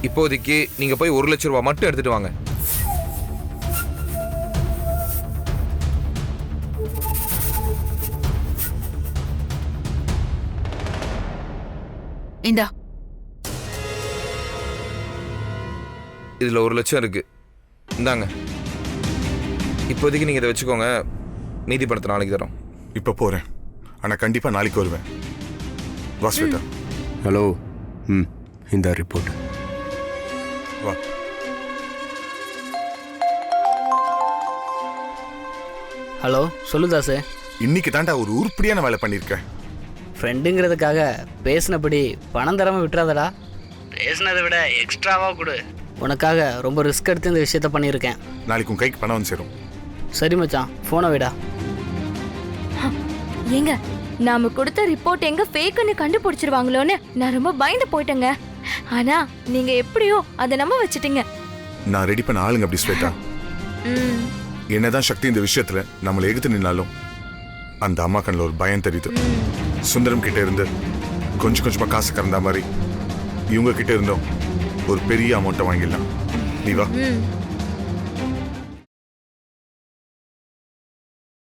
இப்போதைக்கு நீங்க போய் 1 லட்சம் ரூபாய் மட்டும் எடுத்துட்டு வாங்க. இந்தா. இதுல 1 லட்சம் இருக்கு, இந்தாங்க. இப்போதைக்கு நீங்க இதை வச்சுக்கோங்க, மீதி பணத்தை நாளைக்கு தரோம். இப்போ போறேன், ஆனா கண்டிப்பா நாளைக்கு வருவேன். வா ஸ்வேதா. ஹலோ. இந்த ரிப்போர்ட். வா. ஹலோ, சொல்லு தாசு. இன்னைக்கு தாண்டா ஒரு உருப்படியான வேலை பண்ணியிருக்கேன். ஃப்ரெண்டுங்கிறதுக்காக பேசினபடி பணம் தராமல் விட்டுறாதடா. பேசினதை விட எக்ஸ்ட்ராவாக கொடு. உனக்காக ரொம்ப ரிஸ்க் எடுத்து இந்த விஷயத்த பண்ணியிருக்கேன். நாளைக்கு உன் கைக்கு பணம் வந்து சேரும். சரி மச்சான், ஃபோனை விடா. ஏங்க, நாம கொடுத்த ரிப்போர்ட் எங்க ஃபேக்குன்னு கண்டுபிடிச்சிருவாங்களோன்னு நான் ரொம்ப பயந்து போயிட்டேங்க. ஆனா நீங்க எப்படியோ அதை நம்ப வச்சிட்டீங்க. நான் ரெடி பண்ண ஆளுங்க அப்படி ஸ்வேதா. என்னதான் சக்தி இந்த விஷயத்துல நம்மளை எதிர்த்து நின்னாலும் அந்த அம்மா கண்ணில் ஒரு பயம் தெரியுது. சுந்தரம் கிட்ட இருந்து கொஞ்சம் கொஞ்சமா காசு கறந்த மாதிரி இவங்க கிட்ட இருந்தோம் ஒரு பெரிய அமௌண்ட்டை வாங்கிடலாம். நீ வா.